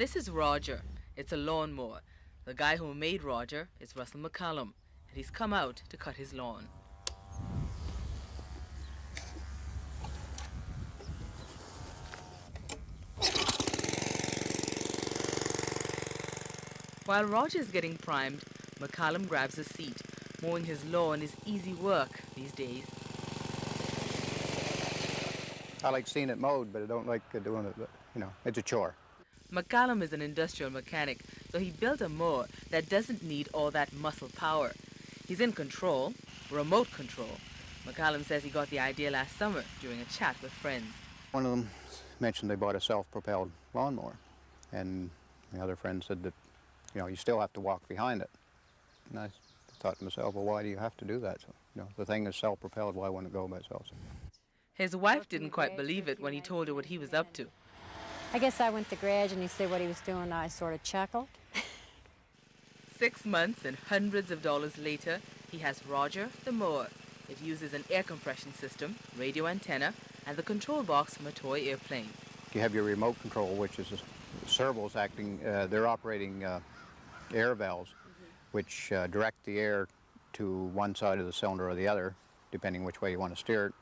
This is Roger. It's a lawnmower. The guy who made Roger is Russell McCallum, and he's come out to cut his lawn. While Roger's getting primed, McCallum grabs a seat. Mowing his lawn is easy work these days. I like seeing it mowed, but I don't like doing it, but, it's a chore. McCallum is an industrial mechanic, so he built a mower that doesn't need all that muscle power. He's in control, remote control. McCallum says he got the idea last summer during a chat with friends. One of them mentioned they bought a self-propelled lawnmower, and the other friend said that, you still have to walk behind it. And I thought to myself, well, why do you have to do that? So, the thing is self-propelled, why wouldn't it go by itself? His wife didn't quite believe it when he told her what he was up to. I guess I went to garage and he said what he was doing. I sort of chuckled. 6 months and hundreds of dollars later, he has Roger the mower. It uses an air compression system, radio antenna, and the control box from a toy airplane. You have your remote control, which is servos acting, they're operating air valves, which direct the air to one side of the cylinder or the other, depending which way you want to steer it,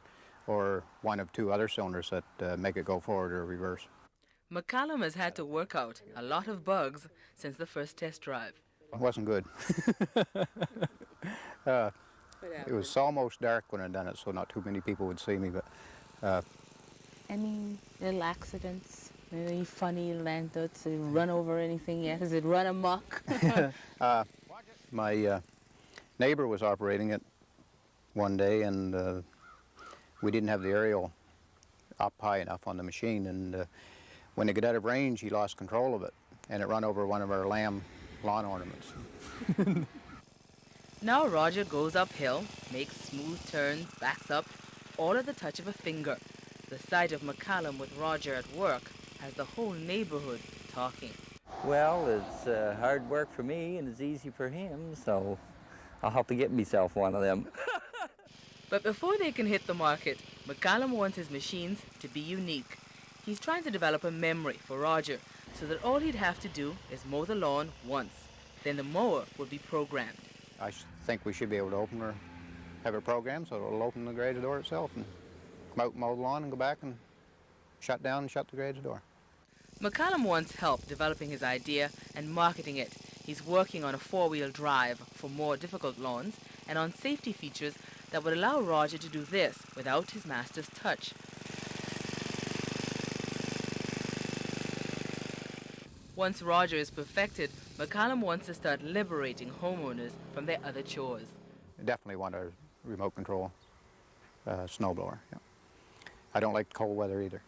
or one of two other cylinders that make it go forward or reverse. McCallum has had to work out a lot of bugs since the first test drive. It wasn't good. It was almost dark when I done it, so not too many people would see me. But any little accidents? Any funny anecdotes? Did it run over anything yet? Has it run amok? My neighbor was operating it one day, and we didn't have the aerial up high enough on the machine, and when it got out of range, he lost control of it, and it ran over one of our lamb lawn ornaments. Now Roger goes uphill, makes smooth turns, backs up, all at the touch of a finger. The sight of McCallum with Roger at work has the whole neighborhood talking. Well, it's hard work for me and it's easy for him, so I'll have to get myself one of them. But before they can hit the market, McCallum wants his machines to be unique. He's trying to develop a memory for Roger so that all he'd have to do is mow the lawn once. Then the mower would be programmed. I think we should be able to have it programmed so it'll open the garage door itself and come out and mow the lawn and go back and shut down and shut the garage door. McCallum wants help developing his idea and marketing it. He's working on a four-wheel drive for more difficult lawns and on safety features that would allow Roger to do this without his master's touch. Once Roger is perfected, McCallum wants to start liberating homeowners from their other chores. I definitely want a remote control snowblower. Yeah. I don't like cold weather either.